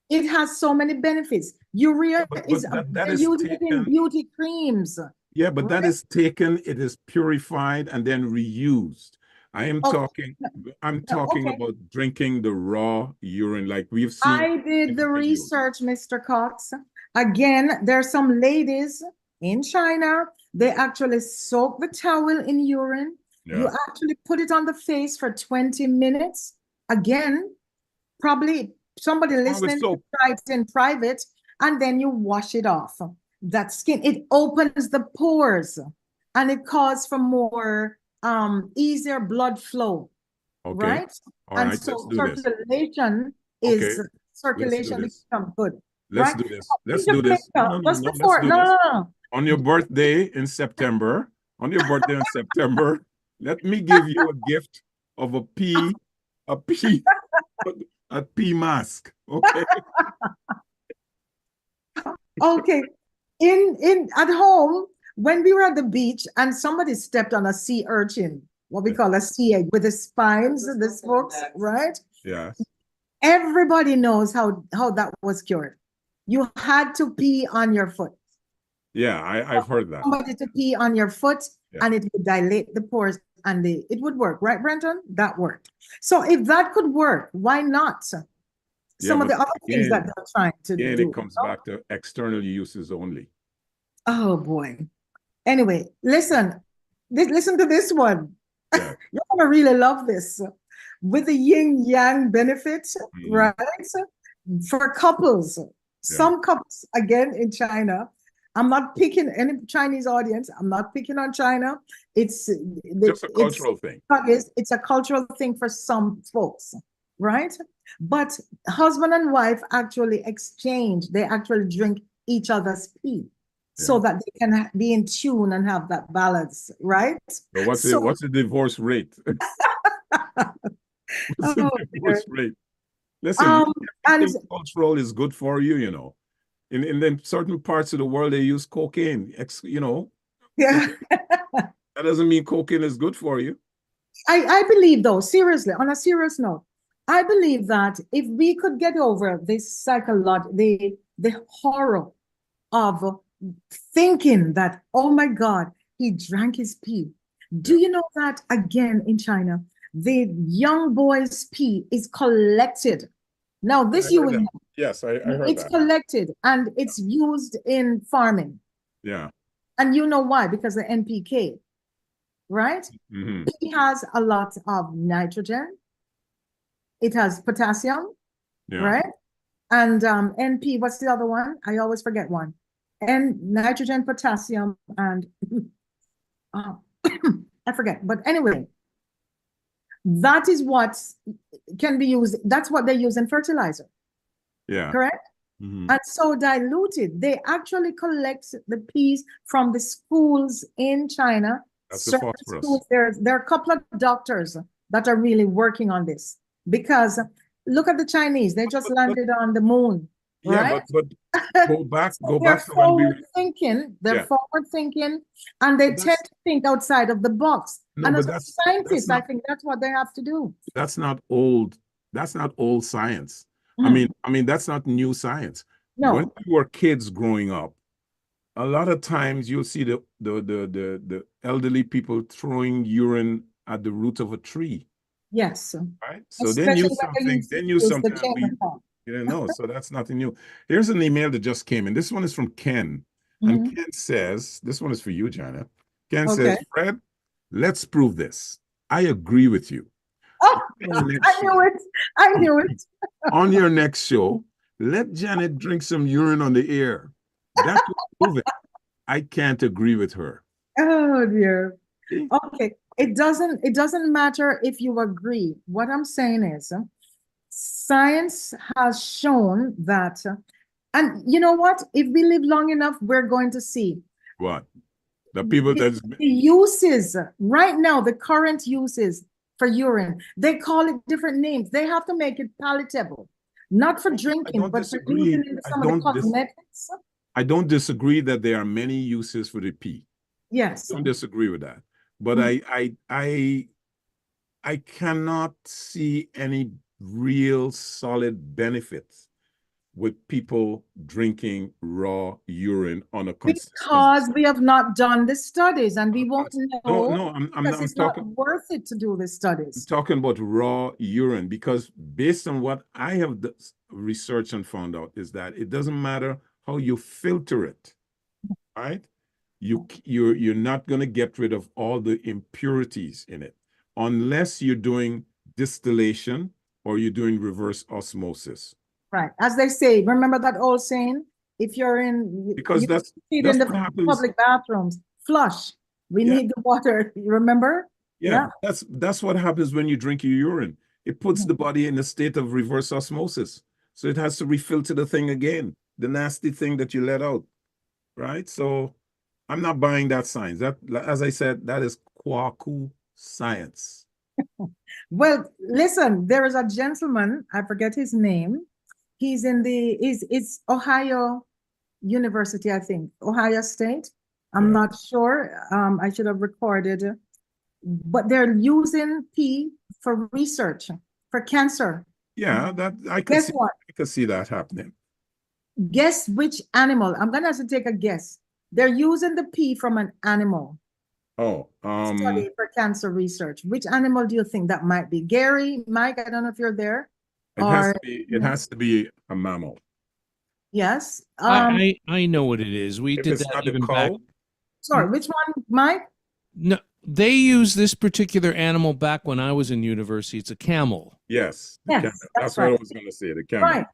It has so many benefits. Urea But is that is used in taken. beauty creams. Yeah, but that Right? is taken, it is purified and then reused. I'm Okay. talking Okay. about drinking the raw urine like we've seen I did in the videos. research, Mr. Cox. Again, there's some ladies in China, they actually soak the towel in urine. You Yeah. actually put it on the face for 20 minutes. Again, probably somebody What's wrong with listening soap? try it in private, and then you wash it off. That skin, it opens the pores and it causes for more easier blood flow. Okay. Right? All And right, so let's do this. circulation Okay, is let's do circulation this. becomes good. Let's Right? do this. In Let's do this. Jamaica, No, just let's before, do no, this. no, no. On your birthday in September, let me give you a gift of a pea mask. Okay. Okay. In at home, when we were at the beach and somebody stepped on a sea urchin, what we call a sea egg with the spines, the spokes, right? Yes. Everybody knows how that was cured. You had to pee on your foot. Yeah, I've heard that. Somebody to pee on your foot, Yeah. and it would dilate the pores and it would work, right, Brenton? That worked. So if that could work, why not? Some of but the other things that they're trying to again, do. it comes back to external uses only. Oh boy. Anyway, listen to this one. Yeah. You're gonna really love this. With the yin yang benefit, right? For couples, some couples, again in China, I'm not picking any Chinese audience. I'm not picking on China. It's just a cultural thing. It's a cultural thing for some folks, right? But husband and wife actually exchange. They actually drink each other's pee so that they can be in tune and have that balance, right? But what's the divorce rate? What's the divorce rate? Listen, and cultural is good for you, you know. In certain parts of the world, they use cocaine, you know. Yeah. That doesn't mean cocaine is good for you. I believe, though, seriously, on a serious note, I believe that if we could get over this the horror of thinking that, oh my God, he drank his pee. Do you know that, again, in China, the young boy's pee is collected? Now, this you will know. Yes, I heard It's that. collected and it's used in farming. Yeah. And you know why? Because the NPK, right? Mm-hmm. It has a lot of nitrogen. It has potassium, right? And NP, what's the other one? I always forget one. And nitrogen, potassium, and I forget. But anyway, that is what can be used. That's what they use in fertilizer. Yeah. Correct? Mm-hmm. And so diluted. They actually collect the peas from the schools in China. That's the phosphorus. Schools, there are a couple of doctors that are really working on this, because look at the Chinese. They just landed on the moon. Yeah, right? but go back to when we thinking. They're forward thinking, and they tend to think outside of the box. No, and but as scientists, I think that's what they have to do. That's not old. That's not old science. I mean, that's not new science. No. When we were kids growing up, a lot of times you'll see the elderly people throwing urine at the root of a tree. Yes. Right. So they knew something. They knew something we didn't know. So that's nothing new. Here's an email that just came in. This one is from Ken. And Ken says, this one is for you, Jana. Ken says, Fred, let's prove this. I agree with you. Oh, I knew it. On your next show, let Janet drink some urine on the air. That will prove it. I can't agree with her. Oh dear. See? Okay. It doesn't matter if you agree. What I'm saying is science has shown that, and you know what? If we live long enough, we're going to see What? The people the, that's the uses right now, the current uses for urine, they call it different names. They have to make it palatable, not for drinking, don't but for disagree. using in some of the cosmetics. I don't disagree that there are many uses for the pee. Yes. Don't disagree with that. But I cannot see any real solid benefits with people drinking raw urine on a consistent. Because we have not done the studies and we won't know. No, I'm because not it's talking. not worth it to do the I'm studies. talking about raw urine because based on what I have researched and found out is that it doesn't matter how you filter it, right? You're not going to get rid of all the impurities in it unless you're doing distillation or you're doing reverse osmosis. Right. As they say, remember that old saying? If you're in, Because you that's see it what in the happens. public bathrooms, flush. We Yeah. need the water. You remember? Yeah, that's what happens when you drink your urine. It puts the body in a state of reverse osmosis. So it has to refilter the thing again, the nasty thing that you let out, right? So I'm not buying that science. That, as I said, that is kwaku science. Well, listen, there is a gentleman, I forget his name. He's in it's Ohio University, I think, Ohio State. I'm Yeah. not sure. I should have recorded, but they're using pee for research for cancer. Yeah, that I Guess what? could see that happening. Guess which animal? I'm gonna have to take a guess. They're using the pee from an animal Oh, study for cancer research. Which animal do you think that might be? Gary, Mike, I don't know if you're there. it has to be a mammal. Yes. I know what it is. We If did it's that not a even cow, back. Sorry, which one, Mike? No, they use this particular animal back when I was in university. It's a camel. yes, the Yes, camel. that's what I right. was going to say, the camel. Right.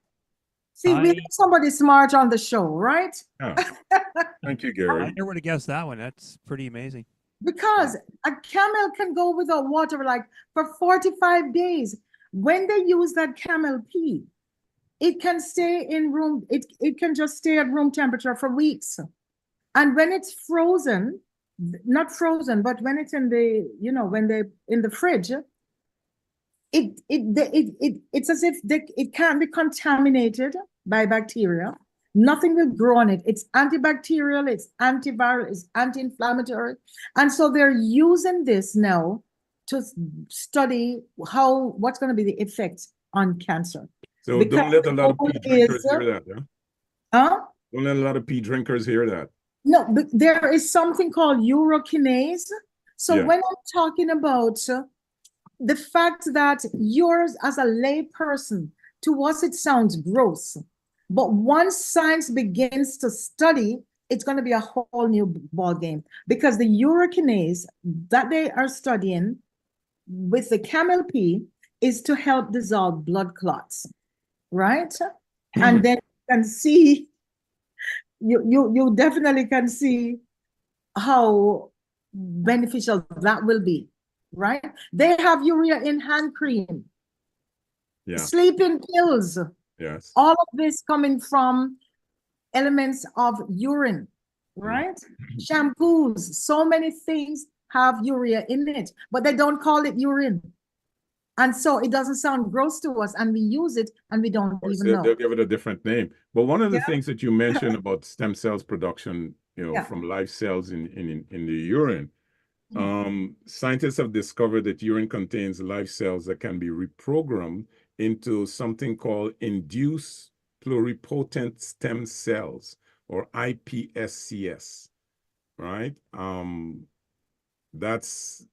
See, we have somebody smart on the show, right? Yeah. Thank you, I Gary. never would have guessed that one. That's pretty amazing. Because a camel can go without water like for 45 days. When they use that camel pee, it can stay in room, it can just stay at room temperature for weeks. And when it's frozen, not frozen, but when it's in the, when they in the fridge, it's as if it can't be contaminated by bacteria. Nothing will grow on it. It's antibacterial, it's antiviral, it's anti-inflammatory. And so they're using this now to study what's going to be the effects on cancer. So Because don't let a lot of pee drinkers hear that. Huh? Don't let a lot of pee drinkers hear that. No, but there is something called urokinase. So Yeah. when I'm talking about the fact that yours as a lay person, to us it sounds gross, but once science begins to study, it's going to be a whole new ball game, because the urokinase that they are studying with the camel pee is to help dissolve blood clots, right? And then you can see, you definitely can see how beneficial that will be, right? They have urea in hand cream, sleeping pills. Yes. All of this coming from elements of urine, right? Shampoos, so many things have urea in it, but they don't call it urine. And so it doesn't sound gross to us, and we use it and we don't even know. They'll give it a different name. But one of the things that you mentioned about stem cells production, from live cells in the urine, scientists have discovered that urine contains live cells that can be reprogrammed into something called induced pluripotent stem cells, or iPSCs, right? That's,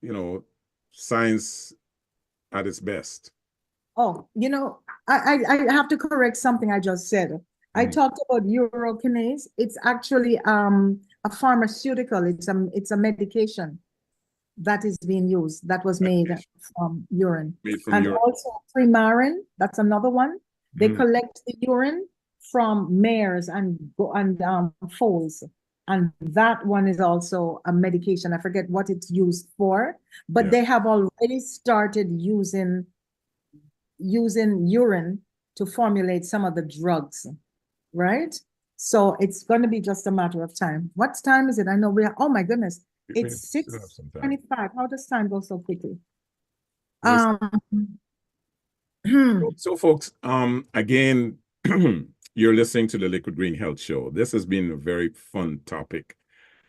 science at its best. Oh, I have to correct something I just said. I talked about urokinase. It's actually a pharmaceutical. It's a medication that is being used, that was made from urine. Urine. Also primarin, that's another one. They collect the urine from mares and foals, And that one is also a medication. I forget what it's used for, but Yeah. they have already started using urine to formulate some of the drugs, right? So it's going to be just a matter of time. What time is it? I know we are, oh my goodness, We it's still have some time. 6:25. How does time go so quickly? Yes. Hmm. So folks, again, you're listening to the Liquid Green Health Show. This has been a very fun topic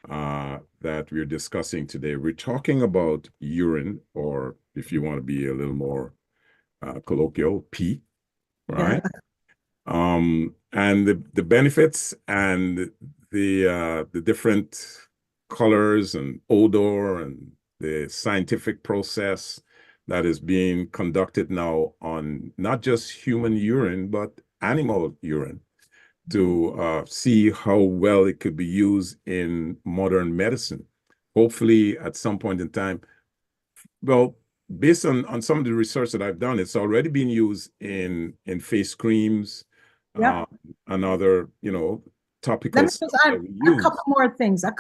that we're discussing today. We're talking about urine, or if you want to be a little more colloquial, pee, right? And the benefits and the different colors and odor and the scientific process that is being conducted now on not just human urine, but animal urine to see how well it could be used in modern medicine. Hopefully, at some point in time, well, based on some of the research that I've done, it's already been used in face creams, Yeah. and other, topical Let me stuff just add that we a use. couple more things. One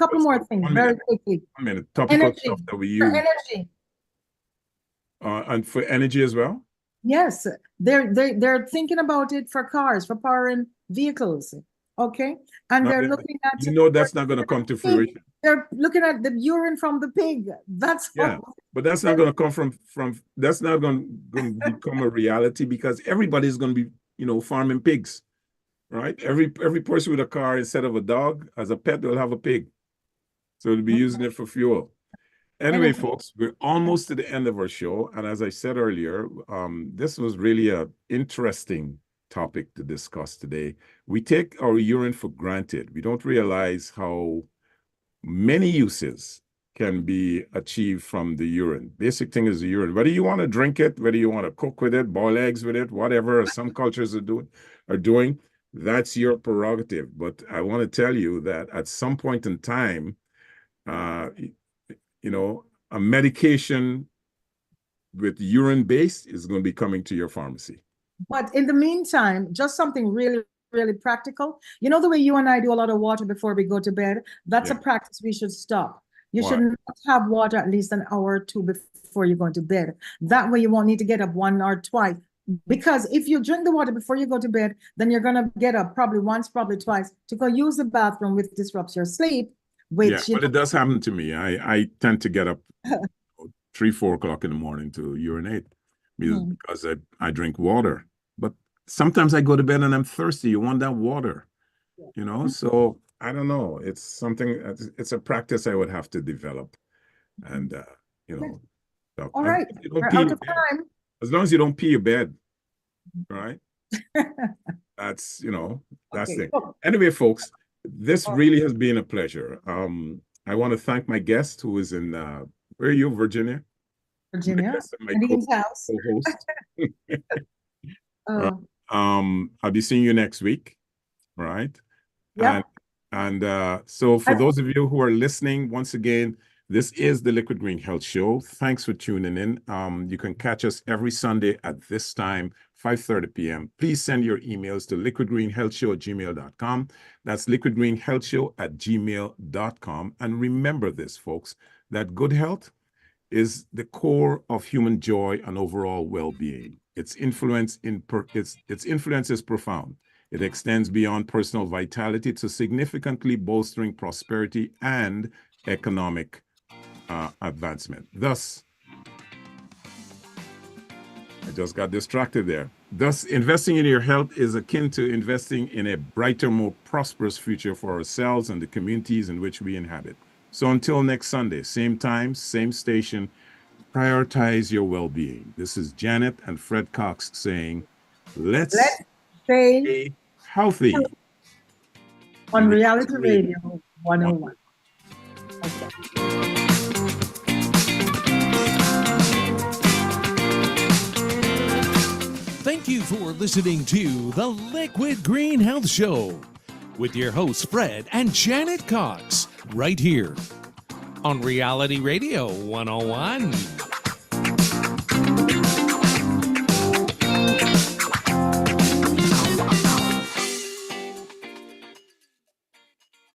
Very minute. quickly. I mean, topical Energy. stuff that we For use, energy. and for energy as well. Yes, they're thinking about it for cars, for powering vehicles. Okay, and Now, they're looking at that's not going to come to fruition. they're looking at the urine from the pig. That's Yeah, but that's not going to come from that's not going to become a reality, because everybody's going to be, farming pigs, right? Every person with a car, instead of a dog as a pet, they'll have a pig. So they'll be using it for fuel. Anyway, folks, we're almost to the end of our show. And as I said earlier, this was really an interesting topic to discuss today. We take our urine for granted. We don't realize how many uses can be achieved from the urine. Basic thing is the urine. Whether you want to drink it, whether you want to cook with it, boil eggs with it, whatever some cultures are doing, that's your prerogative. But I want to tell you that at some point in time, a medication with urine base is going to be coming to your pharmacy. But in the meantime, just something really, really practical. You know, the way you and I do a lot of water before we go to bed, that's a practice we should stop. You should not have water at least an hour or two before you go to bed. That way you won't need to get up one or twice. Because if you drink the water before you go to bed, then you're going to get up probably once, probably twice to go use the bathroom, which disrupts your sleep. Which but it does happen to me. I tend to get up 3-4 o'clock in the morning to urinate because I drink water. But sometimes I go to bed and I'm thirsty. You want that water, So I don't know. It's something. It's a practice I would have to develop, and All right, we're out of time. As long as you don't pee your bed, right? That's that's it. Anyway, folks, this really has been a pleasure. I want to thank my guest, who is in where are you, Virginia? Virginia, my house. Co-host. I'll be seeing you next week, right? Yeah. And so for those of you who are listening, once again, this is the Liquid Green Health Show. Thanks for tuning in. You can catch us every Sunday at this time, 5:30 p.m. Please send your emails to liquidgreenhealthshow@gmail.com. That's liquidgreenhealthshow@gmail.com. And remember this, folks, that good health is the core of human joy and overall well-being. Its influence is profound. It extends beyond personal vitality to significantly bolstering prosperity and economic advancement. Thus, I just got distracted there. Thus, investing in your health is akin to investing in a brighter, more prosperous future for ourselves and the communities in which we inhabit. So until next Sunday, same time, same station, prioritize your well-being. This is Janet and Fred Cox saying, let's stay healthy. On Reality Radio 101. Okay. Thank you for listening to the Liquid Green Health Show with your hosts Fred and Janet Cox right here on Reality Radio 101.